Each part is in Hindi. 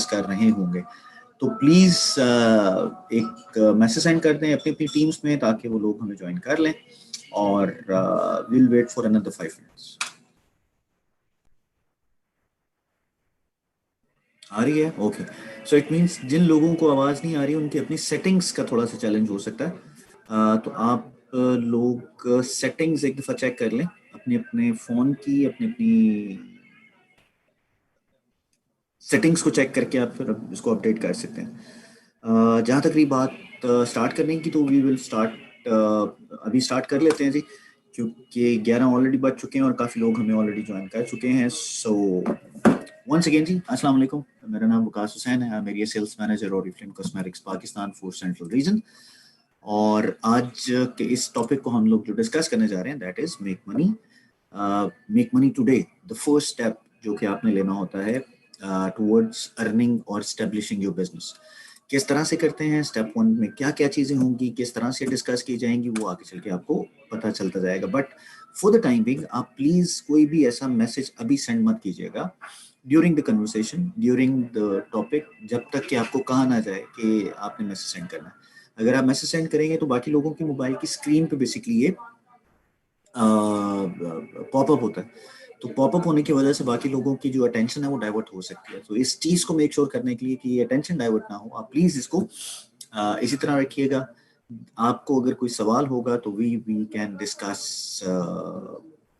कर रहे होंगे, तो प्लीज एक मैसेज सेंड कर दें अपनी अपनी टीम्स में ताकि वो लोग हमें ज्वाइन कर लें, और will wait for another 5 minutes. आ रही है? ओके। सो इट मीन्स जिन लोगों को आवाज़ नहीं आ रही उनकी अपनी सेटिंग्स का थोड़ा सा चैलेंज हो सकता है। तो आप लोग सेटिंग्स एक दफ़ा चेक कर लें अपने अपने फ़ोन की, अपनी अपनी सेटिंग्स को चेक करके आप फिर इसको अपडेट कर सकते हैं। जहाँ तक रही बात स्टार्ट करने की, तो वी विल स्टार्ट, अभी स्टार्ट कर लेते हैं जी, क्योंकि 11 ऑलरेडी बज चुके हैं और काफ़ी लोग हमें ऑलरेडी ज्वाइन कर चुके हैं। सो वंस अगेन जी, अस्सलाम वालेकुम। मेरा नाम वकास हुसैन है, मेरी सेल्स मैनेजर और Oriflame cosmetics Pakistan for central region. और आज के इस टॉपिक को हम लोग जो डिस्कस करने जा रहे हैं that is make money. Make money today, the first step जो कि आपने लेना होता है टुवर्ड्स अर्निंग और स्टेब्लिशिंग योर बिजनेस। किस तरह से करते हैं, स्टेप 1 में क्या क्या चीज़ें होंगी, किस तरह से डिस्कस की जाएंगी, वो आगे चल के आपको पता चलता जाएगा। But for the time being आप प्लीज़ कोई भी ऐसा मैसेज अभी सेंड मत कीजिएगा during the conversation, during the topic, जब तक कि आपको कहा ना जाए कि आपने मैसेज सेंड करना है। अगर आप मैसेज सेंड करेंगे तो बाकी लोगों की मोबाइल की स्क्रीन पे बेसिकली ये पॉपअप होता है, तो पॉपअप होने की वजह से बाकी लोगों की जो अटेंशन है वो डाइवर्ट हो सकती है। तो इस चीज़ को मेक श्योर करने के लिए कि ये अटेंशन डाइवर्ट ना हो, आप प्लीज़ इसको इसी तरह रखिएगा। आपको अगर कोई सवाल होगा तो we can discuss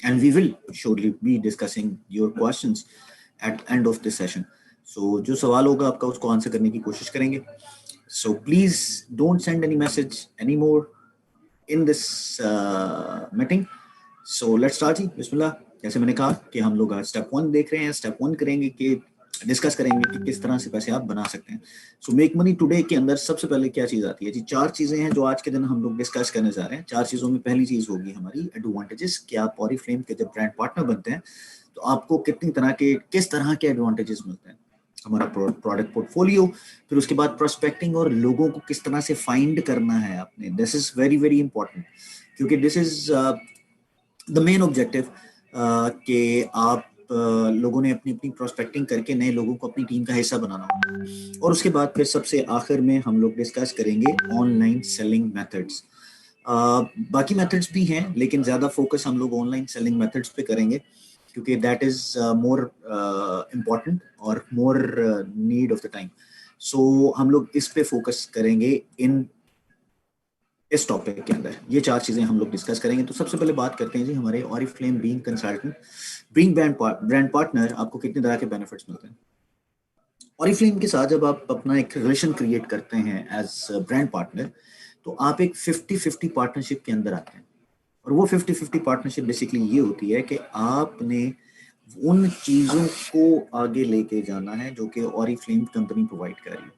and we will surely be discussing your questions at end of this session. So जो सवाल होगा आपका उसको आंसर करने की कोशिश करेंगे। So please don't send any message anymore in this meeting. So let's start जी, बिस्मिल्लाह। जैसे मैंने कहा कि हम लोग आज स्टेप 1 देख रहे हैं। स्टेप 1 करेंगे कि डिस्कस करेंगे कि किस तरह से पैसे आप बना सकते हैं। सो मेक मनी टुडे के अंदर सबसे पहले क्या चीज़ आती है जी? 4 चीज़ें हैं जो आज के दिन हम लोग डिस्कस करने जा रहे हैं। 4 चीज़ों में पहली चीज़ होगी हमारी एडवांटेजेस, कि आप Oriflame के जब ब्रांड पार्टनर बनते हैं तो आपको किस तरह के एडवांटेजेस मिलते हैं। हमारा प्रोडक्ट पोर्टफोलियो, फिर उसके बाद प्रोस्पेक्टिंग और लोगों को किस तरह से फाइंड करना है आपने। This is very very important, क्योंकि this is the main objective कि आप लोगों ने अपनी अपनी प्रोस्पेक्टिंग करके नए लोगों को अपनी टीम का हिस्सा बनाना होगा। और उसके बाद फिर सबसे आखिर में हम लोग डिस्कस करेंगे ऑनलाइन सेलिंग मेथड्स। बाकी मेथड्स भी हैं लेकिन ज़्यादा फोकस हम लोग ऑनलाइन सेलिंग मेथड्स पे करेंगे, क्योंकि दैट इज मोर इम्पॉर्टेंट और मोर नीड ऑफ द टाइम। सो हम लोग इस पे फोकस करेंगे इस टॉपिक के अंदर। ये 4 चीजें हम लोग डिस्कस करेंगे। तो सबसे पहले बात करते हैं जी हमारे Oriflame being consultant, being brand partner, आपको कितने तरह के बेनिफिट्स मिलते हैं। Oriflame के साथ जब आप अपना एक रिलेशन क्रिएट करते हैं एज ब्रांड पार्टनर, तो आप एक 50-50 पार्टनरशिप के अंदर आते हैं। और वो 50-50 पार्टनरशिप बेसिकली ये होती है कि आपने उन चीज़ों को आगे लेके जाना है जो कि Oriflame कंपनी प्रोवाइड कर रही है।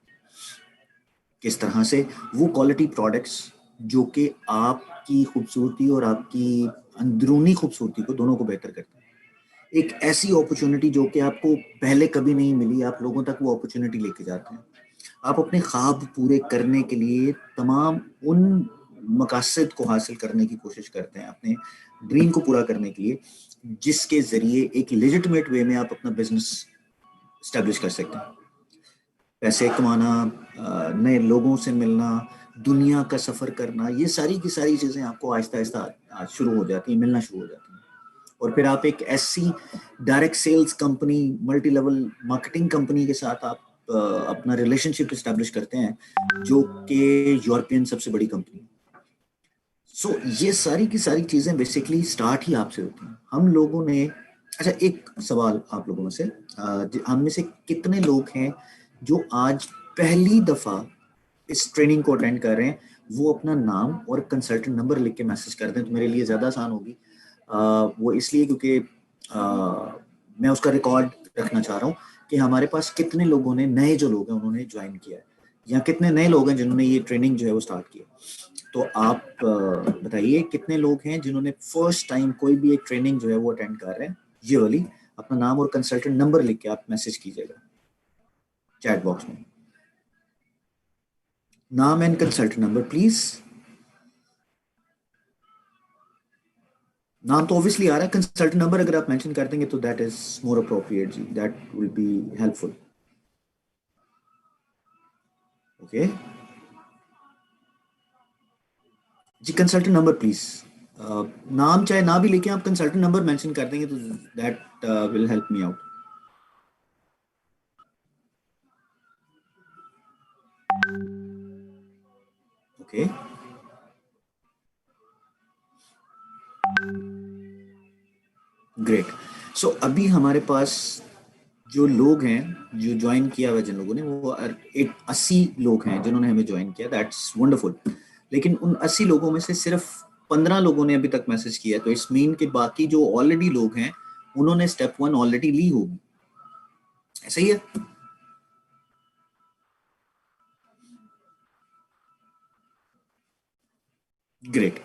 किस तरह से? वो क्वालिटी प्रोडक्ट्स जो कि आपकी खूबसूरती और आपकी अंदरूनी खूबसूरती को दोनों को बेहतर करते हैं। एक ऐसी अपॉर्चुनिटी जो कि आपको पहले कभी नहीं मिली, आप लोगों तक वो अपॉर्चुनिटी लेके जाते हैं। आप अपने ख्वाब पूरे करने के लिए तमाम उन मकासद को हासिल करने की कोशिश करते हैं, अपने ड्रीम को पूरा करने के लिए, जिसके जरिए एक लेजिटिमेट वे में आप अपना बिजनेस स्टैब्लिश कर सकते हैं। पैसे कमाना, नए लोगों से मिलना, दुनिया का सफ़र करना, ये सारी की सारी चीज़ें आपको आहिस्ता आहिस्ता शुरू हो जाती हैं, मिलना शुरू हो जाती हैं। और फिर आप एक ऐसी direct sales company, multi level marketing company के साथ आप अपना रिलेशनशिप इस्टेब्लिश करते हैं जो कि यूरोपियन सबसे बड़ी कंपनी। सो ये सारी की सारी चीज़ें बेसिकली स्टार्ट ही आपसे होती हैं। हम लोगों ने, अच्छा एक सवाल आप लोगों में से, हम में से कितने लोग हैं जो आज पहली दफ़ा इस ट्रेनिंग को अटेंड कर रहे हैं? वो अपना नाम और कंसल्टेंट नंबर लिख के मैसेज कर दें तो मेरे लिए ज़्यादा आसान होगी। वो इसलिए क्योंकि मैं उसका रिकॉर्ड रखना चाह रहा हूँ कि हमारे पास कितने लोगों ने, नए जो लोग हैं उन्होंने ज्वाइन किया है, या कितने नए लोग हैं जिन्होंने ये ट्रेनिंग जो है वो स्टार्ट किया। तो आप बताइए कितने लोग हैं जिन्होंने फर्स्ट टाइम कोई भी एक ट्रेनिंग जो है वो अटेंड कर रहे हैं। ये वाली अपना नाम और कंसल्टेंट नंबर लिख के आप मैसेज कीजिएगा चैट बॉक्स में। नाम एंड कंसल्टेंट नंबर प्लीज। नाम तो ऑब्वियसली आ रहा है, कंसल्टेंट नंबर अगर आप मेंशन कर देंगे तो दैट इज मोर अप्रोप्रिएट जी, that will be helpful. Okay जी, कंसल्टेंट नंबर प्लीज। नाम चाहे ना भी लेके आप कंसल्टेंट नंबर मेंशन कर देंगे तो that will help me out. Okay great. So अभी हमारे पास जो लोग हैं जो ज्वाइन किया हुआ जिन लोगों ने वो 80 लोग हैं जिन्होंने हमें ज्वाइन किया, दैट्स वंडरफुल। लेकिन उन 80 लोगों में से सिर्फ 15 लोगों ने अभी तक मैसेज किया है, तो इट्स मीन के बाकी जो ऑलरेडी लोग हैं उन्होंने स्टेप 1 ऑलरेडी ली होगी, ऐसा ही है? Great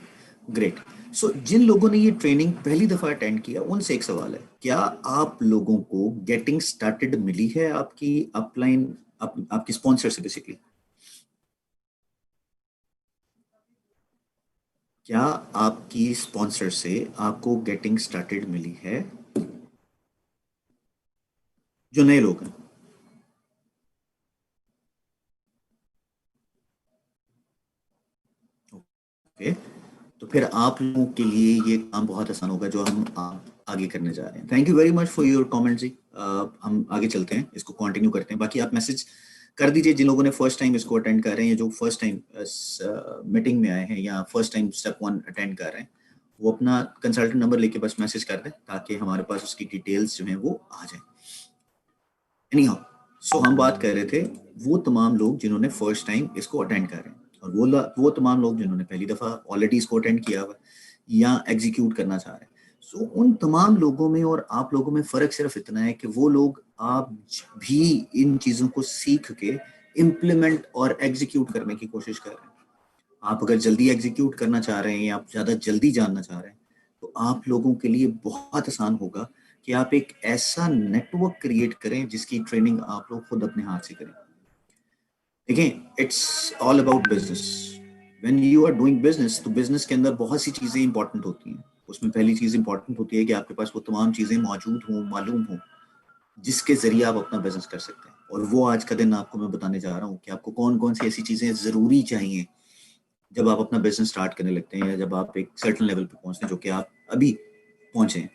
great. सो जिन लोगों ने ये ट्रेनिंग पहली दफा अटेंड किया उनसे एक सवाल है, क्या आप लोगों को गेटिंग स्टार्टेड मिली है आपकी अपलाइन आपकी स्पॉन्सर से बेसिकली? क्या आपकी स्पॉन्सर से आपको गेटिंग स्टार्टेड मिली है, जो नए लोग हैं? ओके, तो फिर आप लोगों के लिए ये काम बहुत आसान होगा जो हम आगे करने जा रहे हैं। Thank you very much for your comment जी। हम आगे चलते हैं, इसको कंटिन्यू करते हैं। बाकी आप मैसेज कर दीजिए जिन लोगों ने फर्स्ट टाइम इसको अटेंड कर रहे हैं या जो फर्स्ट टाइम मीटिंग में आए हैं या फर्स्ट टाइम स्टेप 1 अटेंड कर रहे हैं, वो अपना कंसल्टेंट नंबर लेके बस मैसेज कर दें ताकि हमारे पास उसकी डिटेल्स जो हैं वो आ जाए। एनी हाउ, सो हम बात कर रहे थे वो तमाम लोग जिन्होंने फर्स्ट टाइम इसको अटेंड कर रहे हैं और वो तमाम लोग जिन्होंने पहली दफा ऑलरेडी इसको अटेंड किया हुआ या एग्जीक्यूट करना चाह रहे हैं। सो उन तमाम लोगों में और आप लोगों में फर्क सिर्फ इतना है कि वो लोग आप भी इन चीजों को सीख के इम्प्लीमेंट और एग्जीक्यूट करने की कोशिश कर रहे हैं। आप अगर जल्दी एग्जीक्यूट करना चाह रहे हैं या आप ज़्यादा जल्दी जानना चाह रहे हैं तो आप लोगों के लिए बहुत आसान होगा कि आप एक ऐसा नेटवर्क क्रिएट करें जिसकी ट्रेनिंग आप लोग खुद अपने हाथ से करें। देखिए, it's all about business. When you are doing business तो बिजनेस के अंदर बहुत सी चीज़ें इंपॉर्टेंट होती हैं। उसमें पहली चीज़ इंपॉर्टेंट होती है कि आपके पास वो तमाम चीज़ें मौजूद हों, मालूम हों, जिसके ज़रिए आप अपना बिजनेस कर सकते हैं। और वो आज का दिन आपको मैं बताने जा रहा हूँ कि आपको कौन कौन सी ऐसी चीज़ें ज़रूरी चाहिए जब आप अपना बिजनेस स्टार्ट करने लगते हैं या जब आप एक सर्टेन लेवल पे पहुंचते हैं जो कि आप अभी पहुंचे हैं।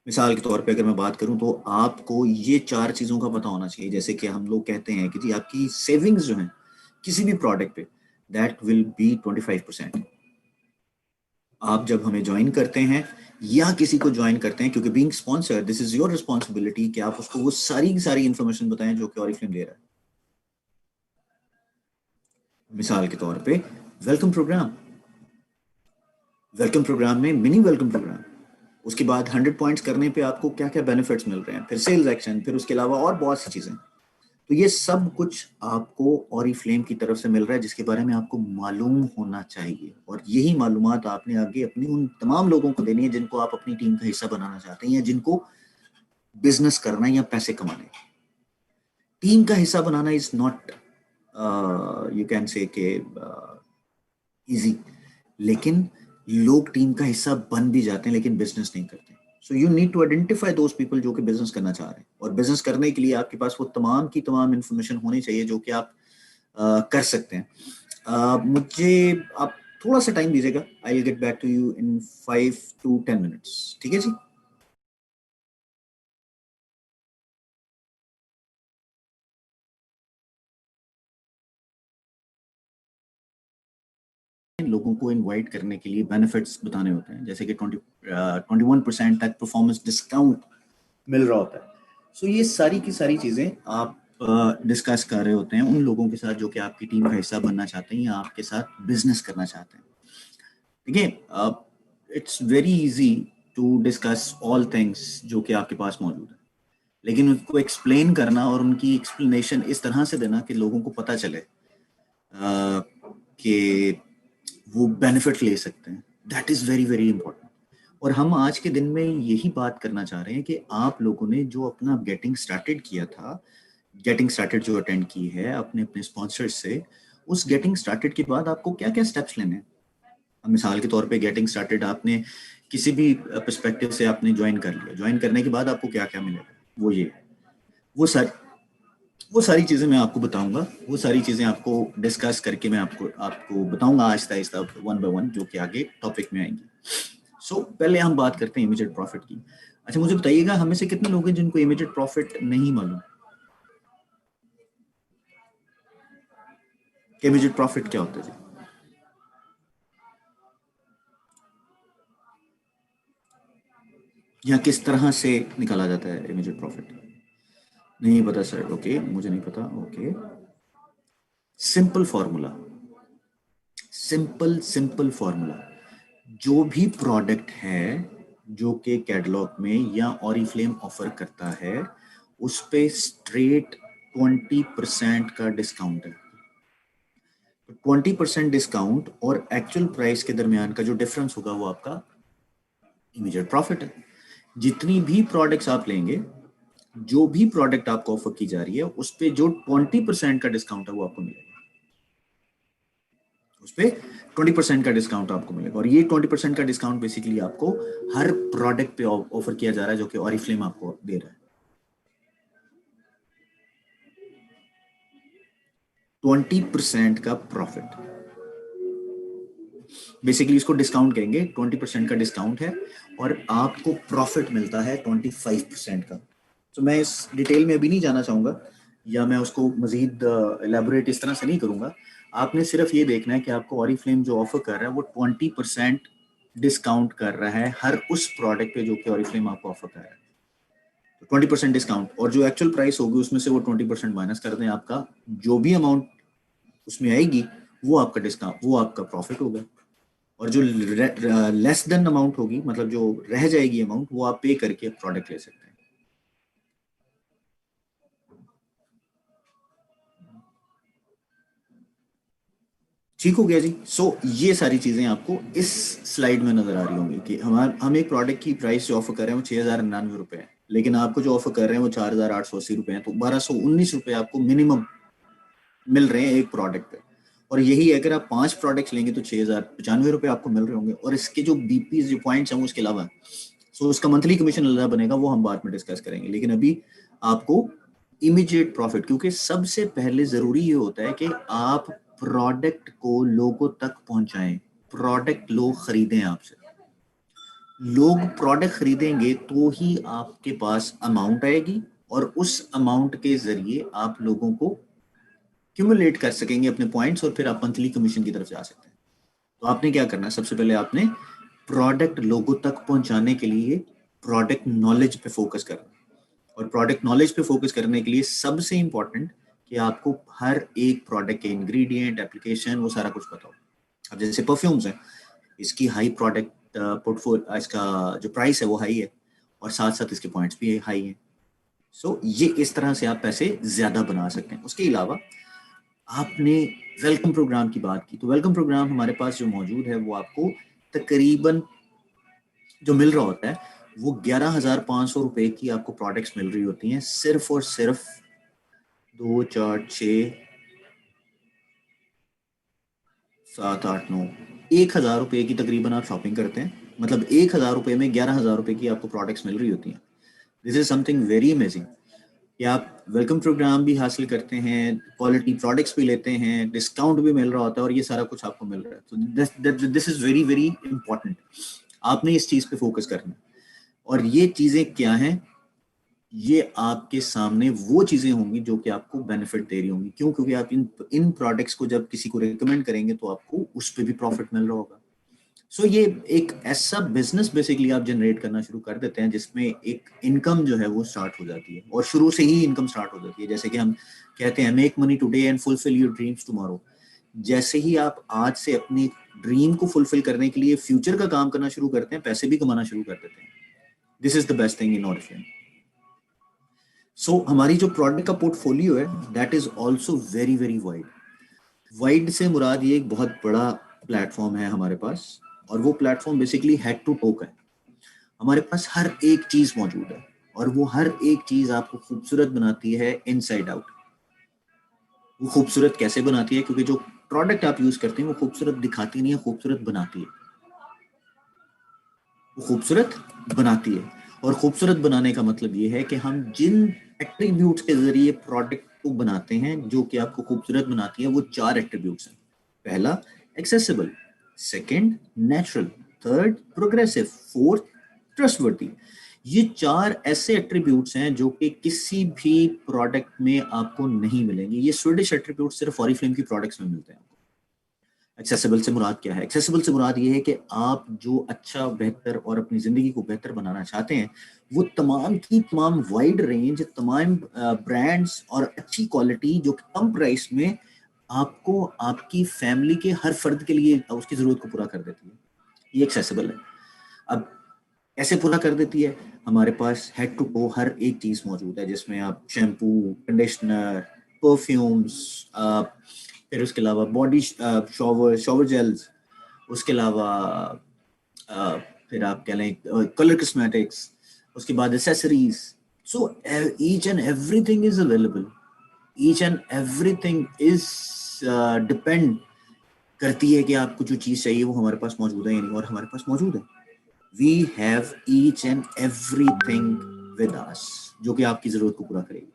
मिसाल के तौर पे अगर मैं बात करूं तो आपको ये 4 चीज़ों का पता होना चाहिए। जैसे कि हम लोग कहते हैं कि जी आपकी सेविंग्स जो हैं किसी भी प्रोडक्ट पे दैट विल बी 25%। आप जब हमें ज्वाइन करते हैं या किसी को ज्वाइन करते हैं, क्योंकि being sponsor this is your responsibility कि आप उसको वो सारी की सारी इन्फॉर्मेशन बताएं जो कि ऑरिफ्लेम दे रहा है। मिसाल के तौर पे वेलकम प्रोग्राम, वेलकम प्रोग्राम में मिनी वेलकम प्रोग्राम, उसके बाद 100 पॉइंट्स करने पे आपको क्या क्या बेनिफिट्स मिल रहे हैं, फिर सेल्स एक्शन, फिर उसके अलावा और बहुत सी चीजें। तो ये सब कुछ आपको ऑरिफ्लेम की तरफ से मिल रहा है जिसके बारे में आपको मालूम होना चाहिए और यही मालूमात आपने आगे अपनी उन तमाम लोगों को देनी है जिनको आप अपनी टीम का हिस्सा बनाना चाहते हैं या जिनको बिजनेस करना है या पैसे कमाने। टीम का हिस्सा बनाना is not, you can say के इजी, लेकिन लोग टीम का हिस्सा बन भी जाते हैं लेकिन बिजनेस नहीं करते। So you need to identify those people जो कि बिजनेस करना चाह रहे हैं और बिजनेस करने के लिए आपके पास वो तमाम की तमाम इंफॉर्मेशन होनी चाहिए जो कि आप कर सकते हैं। मुझे आप थोड़ा सा टाइम दीजिएगा, I will get back to you in 5 to 10 minutes, ठीक है जी? लोगों को इनवाइट करने के लिए बेनिफिट्स बताने होते हैं, जैसे कि 21% तक परफॉर्मेंस डिस्काउंट मिल रहा होता है। सो ये सारी की सारी चीज़ें आप डिस्कस कर रहे होते हैं उन लोगों के साथ जो कि आपकी टीम का हिस्सा बनना चाहते हैं या आपके साथ बिजनेस करना चाहते हैं। देखिए, it's very easy to discuss all things जो कि आपके पास मौजूद है, लेकिन उनको एक्सप्लेन करना और उनकी एक्सप्लेनेशन इस तरह से देना कि लोगों को पता चले कि वो बेनिफिट ले सकते हैं, that is very very important. और हम आज के दिन में यही बात करना चाह रहे हैं कि आप लोगों ने जो अपना गेटिंग स्टार्टेड किया था, गेटिंग स्टार्टेड जो अटेंड की है अपने अपने स्पॉन्सर से, उस गेटिंग स्टार्टेड के बाद आपको क्या क्या स्टेप्स लेने हैं। मिसाल के तौर पे गेटिंग स्टार्टेड आपने किसी भी पर्सपेक्टिव से आपने ज्वाइन कर लिया, ज्वाइन करने के बाद आपको क्या क्या मिलेगा वो ये, वो सर वो सारी चीजें मैं आपको बताऊंगा, वो सारी चीजें आपको डिस्कस करके मैं आपको आपको बताऊंगा Aahista Aahista, one by one, जो कि आगे टॉपिक में आएंगी। पहले हम बात करते हैं इमीडिएट प्रॉफिट की। अच्छा मुझे बताइएगा, हमें से कितने लोग हैं जिनको इमीडिएट प्रॉफिट नहीं मालूम कि इमीडिएट प्रॉफिट क्या होता है जी? या किस तरह से निकाला जाता है इमीडिएट प्रॉफिट? नहीं पता सर, ओके, मुझे नहीं पता, okay. Simple formula, simple simple formula, जो भी प्रोडक्ट है जो कि कैटलॉग में या ऑरिफ्लेम ऑफर करता है, उस पे स्ट्रेट 20% का डिस्काउंट है। 20% डिस्काउंट और एक्चुअल प्राइस के दरमियान का जो डिफरेंस होगा वो आपका इमीडिएट प्रॉफिट है। जितनी भी प्रोडक्ट्स आप लेंगे, जो भी प्रोडक्ट आपको ऑफर की जा रही है, उस पे जो 20% का डिस्काउंट है वो आपको मिलेगा, उस पे 20% का डिस्काउंट आपको मिलेगा। और ये 20% का डिस्काउंट बेसिकली आपको हर प्रोडक्ट पे ऑफर किया जा रहा है जो कि ऑरिफ्लेम आपको दे रहा है। 20% का प्रॉफिट, बेसिकली इसको डिस्काउंट कहेंगे। 20% का डिस्काउंट है और आपको प्रॉफिट मिलता है 25% का। तो मैं इस डिटेल में अभी नहीं जाना चाहूंगा, या मैं उसको मजीद एलेबोरेट इस तरह से नहीं करूंगा। आपने सिर्फ ये देखना है कि आपको ऑरिफ्लेम जो ऑफर कर रहा है वो 20% डिस्काउंट कर रहा है हर उस प्रोडक्ट पे जो कि ऑरिफ्लेम आपको ऑफर कर रहा है। तो 20% डिस्काउंट, और जो एक्चुअल प्राइस होगी उसमें से वो 20% माइनस कर दें, आपका जो भी अमाउंट उसमें आएगी वो आपका डिस्काउंट, वो आपका प्रॉफिट होगा। और जो लेस देन अमाउंट होगी, मतलब जो रह जाएगी अमाउंट, वो आप पे करके प्रोडक्ट ले सकते हैं। ठीक हो गया जी। ये सारी चीजें आपको इस स्लाइड में नजर आ रही होंगी कि हम एक प्रोडक्ट की प्राइस जो ऑफर कर रहे हैं वो 6,099 रुपए है, लेकिन आपको जो ऑफर कर रहे हैं वो 4,880 रुपए है। तो 1,219 रुपए आपको मिनिमम मिल रहे हैं एक प्रोडक्ट पे। और यही अगर आप 5 प्रोडक्ट्स लेंगे तो 6,095 रुपए आपको मिल रहे होंगे। और इसके जो बीपी जो पॉइंट्स हैं वो उसके अलावा, उसका मंथली कमीशन अलग बनेगा, वो हम बाद में डिस्कस करेंगे। लेकिन अभी आपको इमीडिएट प्रॉफिट, क्योंकि सबसे पहले जरूरी ये होता है कि आप प्रोडक्ट को लोगों तक पहुंचाएं, प्रोडक्ट लोग खरीदें आपसे। लोग प्रोडक्ट खरीदेंगे तो ही आपके पास अमाउंट आएगी, और उस अमाउंट के जरिए आप लोगों को क्यूमुलेट कर सकेंगे अपने पॉइंट्स, और फिर आप मंथली कमीशन की तरफ जा सकते हैं। तो आपने क्या करना है, सबसे पहले आपने प्रोडक्ट लोगों तक पहुंचाने के लिए प्रोडक्ट नॉलेज पे फोकस करना है। और प्रोडक्ट नॉलेज पे फोकस करने के लिए सबसे इंपॉर्टेंट कि आपको हर एक प्रोडक्ट के इंग्रेडिएंट, एप्लीकेशन, वो सारा कुछ पता हो। अब जैसे परफ्यूम्स है, इसकी हाई प्रोडक्ट पोर्टफोलियो, इसका जो प्राइस है वो हाई है, और साथ साथ इसके पॉइंट्स भी हाई हैं। ये इस तरह से आप पैसे ज्यादा बना सकते हैं। उसके अलावा आपने वेलकम प्रोग्राम की बात की, तो वेलकम प्रोग्राम हमारे पास जो मौजूद है वो आपको तकरीबन जो मिल रहा होता है वो 11,500 रुपए की आपको प्रोडक्ट्स मिल रही होती हैं, सिर्फ और सिर्फ 2, 4, 6, 7, 8, 9, 1,000 रुपए की तकरीबन आप शॉपिंग करते हैं। मतलब 1,000 रुपए में 11,000 रुपए की आपको प्रोडक्ट्स मिल रही होती हैं। This is something very amazing कि आप वेलकम प्रोग्राम भी हासिल करते हैं, क्वालिटी प्रोडक्ट्स भी लेते हैं, डिस्काउंट भी मिल रहा होता है, और ये सारा कुछ आपको मिल रहा है। तो this is very very important. आपने इस चीज पे फोकस करना है। और ये चीजें क्या हैं? ये आपके सामने वो चीजें होंगी जो कि आपको बेनिफिट दे रही होंगी। क्यों? क्योंकि आप इन इन प्रोडक्ट्स को जब किसी को रिकमेंड करेंगे तो आपको उस पर भी प्रॉफिट मिल रहा होगा। ये एक ऐसा बिजनेस बेसिकली आप जनरेट करना शुरू कर देते हैं जिसमें एक इनकम जो है वो स्टार्ट हो जाती है, और शुरू से ही इनकम स्टार्ट हो जाती है। जैसे कि हम कहते हैं make money today and fulfil your dreams tomorrow. जैसे ही आप आज से अपनी ड्रीम को फुलफिल करने के लिए फ्यूचर का काम करना शुरू करते हैं, पैसे भी कमाना शुरू कर देते हैं। This is the best thing in Oriflame. हमारी जो प्रोडक्ट का पोर्टफोलियो है that is also very very wide. Wide से मुराद ये एक बहुत बड़ा प्लेटफॉर्म है हमारे पास, और वो प्लेटफॉर्म बेसिकली हेड टू टोक है। हमारे पास हर एक चीज मौजूद है, और वो हर एक चीज आपको खूबसूरत बनाती है इनसाइड आउट। वो खूबसूरत कैसे बनाती है? क्योंकि जो प्रोडक्ट आप यूज करते हैं वो खूबसूरत दिखाती नहीं है, खूबसूरत बनाती है। वो खूबसूरत बनाती है। और खूबसूरत बनाने का मतलब ये है कि हम जिन एट्रीब्यूट्स के जरिए प्रोडक्ट को बनाते हैं जो कि आपको खूबसूरत बनाती है। वो 4 एट्रीब्यूट्स हैं। पहला accessible, second natural, third progressive, fourth trustworthy. ये 4 ऐसे एट्रीब्यूट्स हैं जो कि किसी भी प्रोडक्ट में आपको नहीं मिलेंगे। ये स्वीडिश एट्रीब्यूट सिर्फ ऑरिफ्लेम की प्रोडक्ट्स में मिलते हैं। एक्सेसिबल से मुराद क्या है? एक्सेसिबल से मुराद ये है कि आप जो अच्छा, बेहतर और अपनी ज़िंदगी को बेहतर बनाना चाहते हैं, वो तमाम की तमाम वाइड रेंज, तमाम ब्रांड्स और अच्छी क्वालिटी जो कि कम प्राइस में आपको आपकी फैमिली के हर फर्द के लिए उसकी ज़रूरत को पूरा कर देती है। ये एक्सेसिबल है। अब कैसे पूरा कर देती है? हमारे पास हेड टू टो हर एक चीज़ मौजूद है, जिसमें आप शैम्पू, कंडीशनर, परफ्यूम्स, फिर उसके अलावा बॉडी शॉवर जेल्स, उसके अलावा अ, फिर आप कह लें कलर कॉस्मेटिक्स, उसके बाद accessories. So each and everything is available. Each and everything is depend करती है कि आपको जो चीज़ चाहिए वो हमारे पास मौजूद है या नहीं, और हमारे पास मौजूद है। We have each and everything with us, जो कि आपकी ज़रूरत को पूरा करेगी।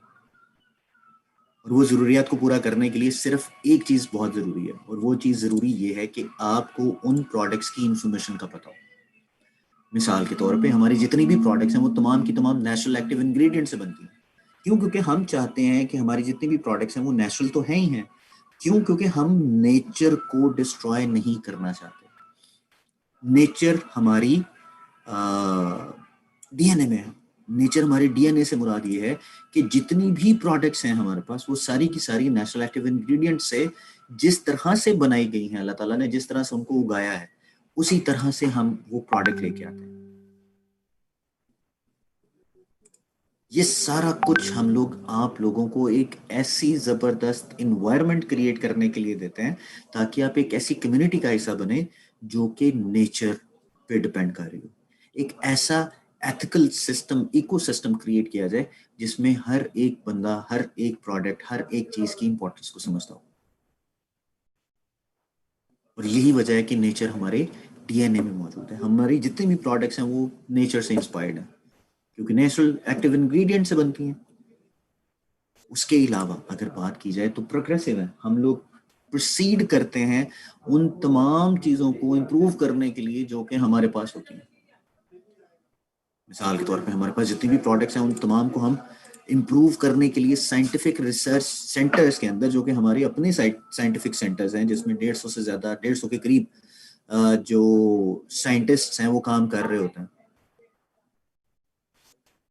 और वो ज़रूरियात को पूरा करने के लिए सिर्फ एक चीज़ बहुत ज़रूरी है, और वो चीज़ ज़रूरी ये है कि आपको उन प्रोडक्ट्स की इंफॉर्मेशन का पता हो। मिसाल के तौर पे हमारी जितनी भी प्रोडक्ट्स हैं वो तमाम की तमाम नेचुरल एक्टिव इंग्रेडिएंट से बनती हैं। क्यों? क्योंकि हम चाहते हैं कि हमारी जितनी भी प्रोडक्ट्स हैं वो नेचुरल तो हैं ही हैं। क्यों? क्योंकि हम नेचर को डिस्ट्रॉय नहीं करना चाहते। नेचर हमारी डीएनए में है। नेचर हमारे डीएनए से मुराद ये है कि जितनी भी प्रोडक्ट्स हैं हमारे पास वो सारी की सारी नेचुरल एक्टिव इंग्रेडिएंट से जिस तरह से बनाई गई हैं, अल्लाह ताला ने जिस तरह से उनको उगाया है, उसी तरह से हम वो प्रोडक्ट लेके आते हैं। ये सारा कुछ हम लोग आप लोगों को एक ऐसी जबरदस्त इन्वायरमेंट क्रिएट करने के लिए देते हैं ताकि आप एक ऐसी कम्युनिटी का हिस्सा बने जो कि नेचर पे डिपेंड कर रही हो। एक ऐसा एथिकल सिस्टम, इकोसिस्टम क्रिएट किया जाए जिसमें हर एक बंदा, हर एक प्रोडक्ट, हर एक चीज की इंपॉर्टेंस को समझता हो। और यही वजह है कि नेचर हमारे डीएनए में मौजूद है। हमारी जितनी भी प्रोडक्ट्स हैं वो नेचर से इंस्पायर्ड है, क्योंकि नेचुरल एक्टिव इंग्रेडिएंट से बनती हैं। उसके अलावा अगर बात की जाए तो प्रोग्रेसिव है। हम लोग प्रोसीड करते हैं उन तमाम चीज़ों को इम्प्रूव करने के लिए जो कि हमारे पास होती हैं। मिसाल के तौर पे हमारे पास जितनी भी प्रोडक्ट्स हैं उन तमाम को हम इम्प्रूव करने के लिए साइंटिफिक रिसर्च सेंटर्स के अंदर, जो कि हमारे अपने साइंटिफिक सेंटर्स हैं, जिसमें 150 से ज़्यादा, 150 के करीब जो साइंटिस्ट्स हैं वो काम कर रहे होते हैं।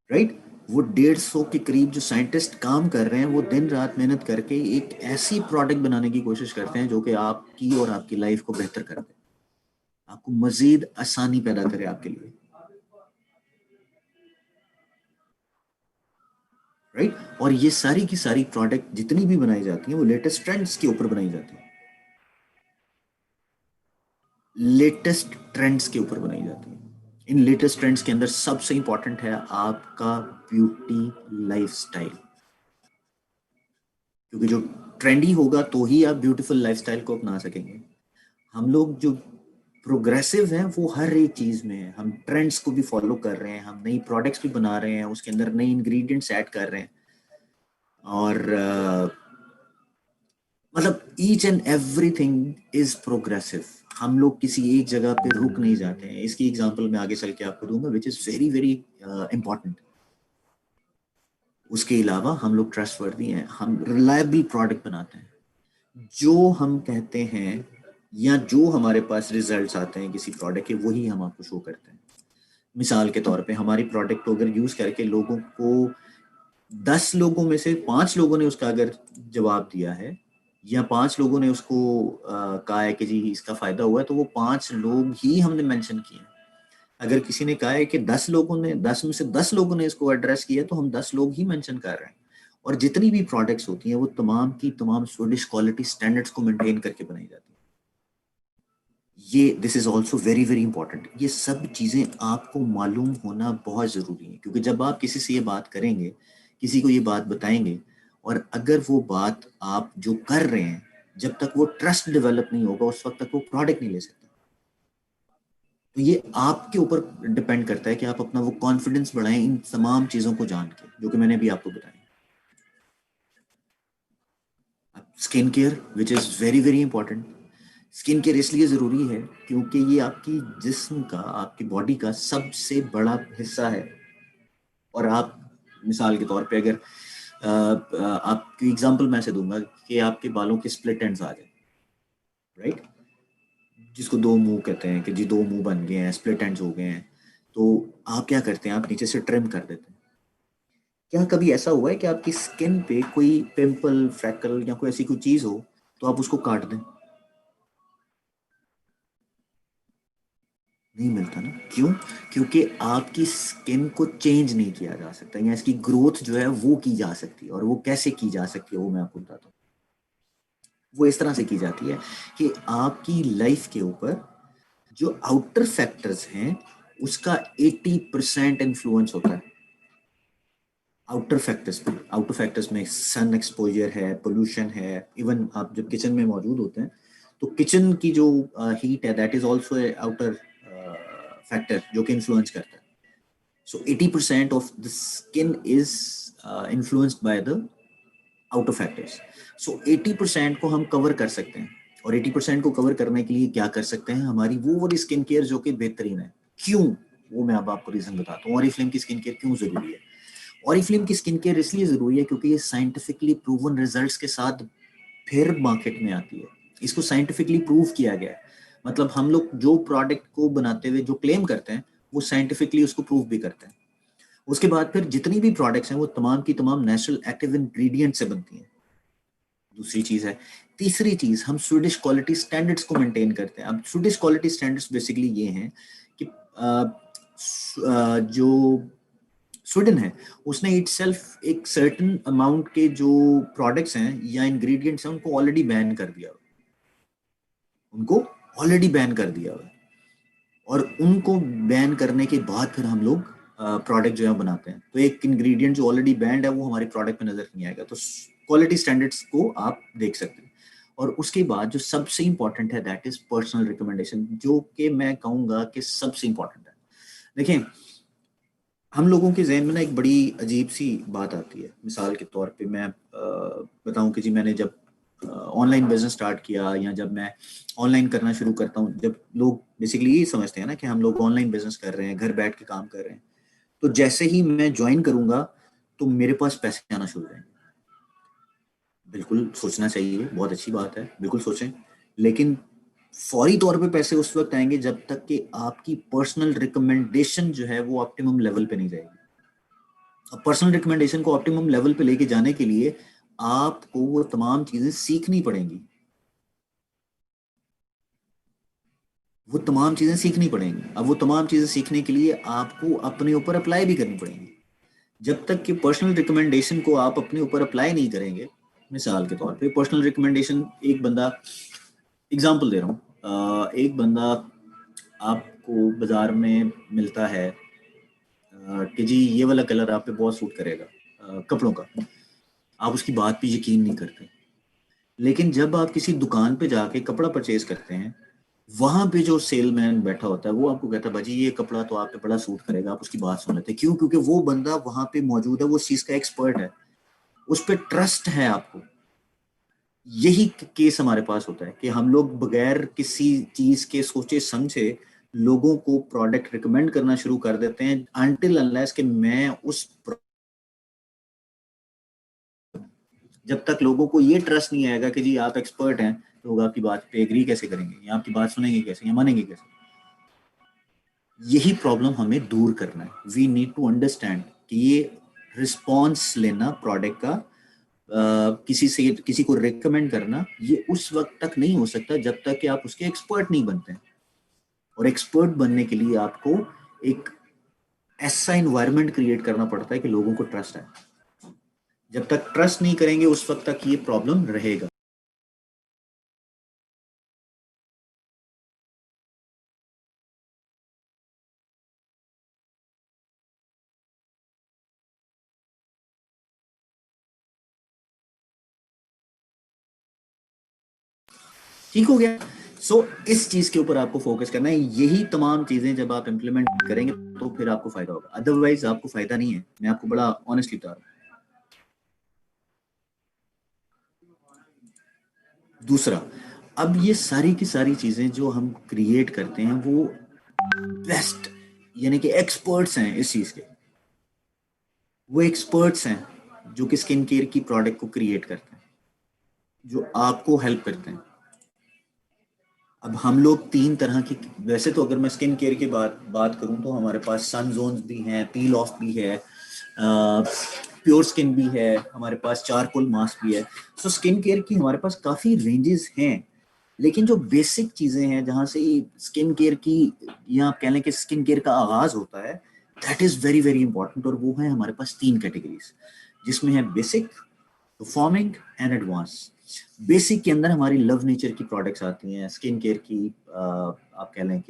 राइट? वो 150 के करीब जो साइंटिस्ट काम कर रहे हैं वो दिन रात मेहनत करके एक ऐसी प्रोडक्ट बनाने की कोशिश करते हैं जो कि आपकी और आपकी लाइफ को बेहतर कर दे, आपको मजीद आसानी पैदा करे आपके लिए। राइट? और ये सारी की सारी प्रोडक्ट जितनी भी बनाई जाती हैं वो लेटेस्ट ट्रेंड्स के ऊपर बनाई जाती हैं। लेटेस्ट ट्रेंड्स के ऊपर बनाई जाती हैं। इन लेटेस्ट ट्रेंड्स के अंदर सबसे इंपॉर्टेंट है आपका ब्यूटी लाइफस्टाइल, क्योंकि जो ट्रेंडी होगा तो ही आप ब्यूटीफुल लाइफस्टाइल को अपना सकेंगे। हम लोग जो प्रोग्रेसिव हैं वो हर एक चीज में है। हम ट्रेंड्स को भी फॉलो कर रहे हैं, हम नई प्रोडक्ट्स भी बना रहे हैं, उसके अंदर नई इंग्रेडिएंट्स ऐड कर रहे हैं, और मतलब each and everything is progressive. हम लोग किसी एक जगह पे रुक नहीं जाते हैं। इसकी एग्जांपल मैं आगे चल के आपको दूंगा, which is very very important. उसके अलावा हम लोग ट्रस्टवर्दी हैं, हम रिलायबल प्रोडक्ट बनाते हैं। जो हम कहते हैं या जो हमारे पास रिजल्ट्स आते हैं किसी प्रोडक्ट के, वही हम आपको शो करते हैं। मिसाल के तौर पे हमारी प्रोडक्ट को अगर यूज करके लोगों को 10 लोगों में से 5 लोगों ने उसका अगर जवाब दिया है, या 5 लोगों ने उसको कहा है कि जी इसका फायदा हुआ है, तो वो 5 लोग ही हमने मेंशन किए हैं। अगर किसी ने कहा है कि 10 लोगों ने, 10 में से 10 लोगों ने इसको एड्रेस किया, तो हम 10 लोग ही मेंशन कर रहे हैं। और जितनी भी प्रोडक्ट्स होती हैं वो तमाम की तमाम स्वीडिश क्वालिटी स्टैंडर्ड्स को मेंटेन करके बनाई जाती है। ये this is also very very important. ये सब चीज़ें आपको मालूम होना बहुत ज़रूरी है, क्योंकि जब आप किसी से ये बात करेंगे, किसी को ये बात बताएंगे, और अगर वो बात आप जो कर रहे हैं, जब तक वो ट्रस्ट डेवलप नहीं होगा उस वक्त तक वो प्रोडक्ट नहीं ले सकते। तो ये आपके ऊपर डिपेंड करता है कि आप अपना वो कॉन्फिडेंस बढ़ाएं इन तमाम चीज़ों को जान के, जो कि मैंने अभी आपको बताया। Skin care which is very very important. Skin care इसलिए ज़रूरी है क्योंकि ये आपकी जिस्म का, आपकी बॉडी का सबसे बड़ा हिस्सा है। और आप मिसाल के तौर पे अगर आपकी एग्जांपल मैं से दूंगा कि आपके बालों के स्प्लिट एंड्स आ जाए, राइट, जिसको दो मुंह कहते हैं कि जी दो मुंह बन गए हैं, स्प्लिट एंड्स हो गए हैं, तो आप क्या करते हैं, आप नीचे से ट्रिम कर देते हैं। क्या कभी ऐसा हुआ है कि आपकी स्किन पे कोई पिंपल, फ्रैकल या कोई ऐसी कोई चीज हो तो आप उसको काट दें? नहीं मिलता ना, क्यों? क्योंकि आपकी स्किन को चेंज नहीं किया जा सकता, या इसकी ग्रोथ जो है वो की जा सकती है। और वो कैसे की जा सकती है वो मैं आपको बताता हूँ। वो इस तरह से की जाती है कि आपकी लाइफ के ऊपर जो आउटर फैक्टर्स हैं उसका 80% इन्फ्लुएंस होता है आउटर फैक्टर्स पे। आउटर फैक्टर्स में सन एक्सपोजर है, पोल्यूशन है, इवन आप जब किचन में मौजूद होते हैं तो किचन की जो हीट है that is also outer factor जो कि इन्फ्लुएंस करता है। So 80% of the skin is influenced by the outer factors. So 80% को हम कवर कर सकते हैं। और 80% को कवर करने के लिए क्या कर सकते हैं, हमारी वो वाली स्किन केयर जो कि बेहतरीन है। क्यों? वो मैं अब आपको रीजन बताता हूँ ऑरिफ्लेम की स्किन केयर क्यों जरूरी है। ऑरिफ्लेम की स्किन केयर इसलिए जरूरी है क्योंकि ये साइंटिफिकली प्रूवन रिजल्ट्स के साथ फिर मार्केट में आती है। इसको साइंटिफिकली प्रूव किया गया है। मतलब हम लोग जो प्रोडक्ट को बनाते हुए जो क्लेम करते हैं वो साइंटिफिकली उसको प्रूव भी करते हैं। उसके बाद फिर जितनी भी प्रोडक्ट्स हैं वो तमाम की तमाम नेचुरल एक्टिव इंग्रेडिएंट से बनती हैं। दूसरी चीज है। तीसरी चीज, हम स्वीडिश क्वालिटी स्टैंडर्ड्स को मेंटेन करते हैं। अब स्वीडिश क्वालिटी स्टैंडर्ड्स बेसिकली ये हैं कि जो स्वीडन है उसने इटसेल्फ एक सर्टेन अमाउंट के जो प्रोडक्ट्स हैं या इंग्रेडिएंट्स हैं उनको ऑलरेडी बैन कर दिया, उनको ऑलरेडी बैन कर दिया हुआ है। और उनको बैन करने के बाद फिर हम लोग प्रोडक्ट जो है बनाते हैं, तो एक इंग्रेडिएंट जो ऑलरेडी बैंड है वो हमारे प्रोडक्ट में नजर नहीं आएगा। तो क्वालिटी स्टैंडर्ड्स को आप देख सकते हैं। और उसके बाद जो सबसे इंपॉर्टेंट है दैट इज पर्सनल रिकमेंडेशन, जो कि मैं कहूंगा कि सबसे इंपॉर्टेंट है। देखें, हम लोगों के जहन में ना एक बड़ी अजीब सी बात आती है। मिसाल के तौर पे मैं बताऊं कि जी मैंने जब ऑनलाइन बिजनेस स्टार्ट किया या जब मैं ऑनलाइन करना शुरू करता हूँ, जब लोग बेसिकली यही समझते हैं ना कि हम लोग ऑनलाइन बिजनेस कर रहे हैं, घर बैठ के काम कर रहे हैं, तो जैसे ही मैं ज्वाइन करूंगा तो मेरे पास पैसे आना शुरू हो जाएंगे। बिल्कुल सोचना चाहिए, बहुत अच्छी बात है, बिल्कुल सोचें। लेकिन फौरी तौर पे पैसे उस वक्त आएंगे जब तक कि आपकी पर्सनल रिकमेंडेशन जो है वो ऑप्टिमम लेवल पे नहीं जाएगी। अब पर्सनल रिकमेंडेशन को ऑप्टिमम लेवल पे लेके जाने के लिए आपको वो तमाम चीजें सीखनी पड़ेंगी। वो तमाम चीजें सीखनी पड़ेंगी। अब वो तमाम चीजें सीखने के लिए आपको अपने ऊपर अप्लाई भी करनी पड़ेंगी। जब तक कि पर्सनल रिकमेंडेशन को आप अपने ऊपर अप्लाई नहीं करेंगे, मिसाल के तौर पे पर्सनल रिकमेंडेशन, एक बंदा, एग्जांपल दे रहा हूँ, एक बंदा आपको बाजार में मिलता है कि जी ये वाला कलर आप पे बहुत सूट करेगा कपड़ों का, आप उसकी बात पे यकीन नहीं करते। लेकिन जब आप किसी दुकान पे जाके कपड़ा परचेज करते हैं, वहां पे जो सेलमैन बैठा होता है वो आपको कहता है भाजी ये कपड़ा तो आप पे बड़ा सूट करेगा, आप उसकी बात सुन लेते हैं। क्यों? क्योंकि वो बंदा वहां पे मौजूद है, वो उस चीज का एक्सपर्ट है, उस पर ट्रस्ट है आपको। यही केस हमारे पास होता है कि हम लोग बगैर किसी चीज के सोचे समझे लोगों को प्रोडक्ट रिकमेंड करना शुरू कर देते हैं, अनटिल अनलेस कि मैं उस जब तक लोगों को ये ट्रस्ट नहीं आएगा कि जी आप एक्सपर्ट हैं, तो लोग आपकी बात पे एग्री कैसे करेंगे, या आपकी बात सुनेंगे कैसे, या मानेंगे कैसे? यही प्रॉब्लम हमें दूर करना है। वी नीड टू अंडरस्टैंड कि ये रिस्पॉन्स लेना प्रोडक्ट का, किसी से किसी को रिकमेंड करना, ये उस वक्त तक नहीं हो सकता जब तक कि आप उसके एक्सपर्ट नहीं बनते हैं। और एक्सपर्ट बनने के लिए आपको एक ऐसा इन्वायरमेंट क्रिएट करना पड़ता है कि लोगों को ट्रस्ट है। जब तक ट्रस्ट नहीं करेंगे उस वक्त तक ये प्रॉब्लम रहेगा। ठीक हो गया? सो इस चीज के ऊपर आपको फोकस करना है। यही तमाम चीजें जब आप इंप्लीमेंट करेंगे तो फिर आपको फायदा होगा, अदरवाइज आपको फायदा नहीं है। मैं आपको बड़ा ऑनेस्टली बता रहा हूँ। दूसरा, अब ये सारी की सारी चीजें जो हम क्रिएट करते हैं वो बेस्ट यानी कि एक्सपर्ट्स हैं इस चीज के। वो एक्सपर्ट्स हैं जो कि स्किन केयर की प्रोडक्ट को क्रिएट करते हैं, जो आपको हेल्प करते हैं। अब हम लोग तीन तरह की, वैसे तो अगर मैं स्किन केयर की बात बात करूं तो हमारे पास सन जोन्स भी हैं, पील ऑफ भी है, प्योर स्किन भी है, हमारे पास चारकोल मास्क भी है। सो स्किन केयर की हमारे पास काफ़ी रेंजेस हैं। लेकिन जो बेसिक चीज़ें हैं जहाँ से स्किन केयर की, या आप कह लें कि स्किन केयर का आगाज़ होता है, that is very very important. और वो है हमारे पास तीन कैटेगरीज, जिसमें है basic, performing and advance. Basic के अंदर हमारी लव नेचर की प्रोडक्ट्स आती हैं, स्किन केयर की, आप कह लें कि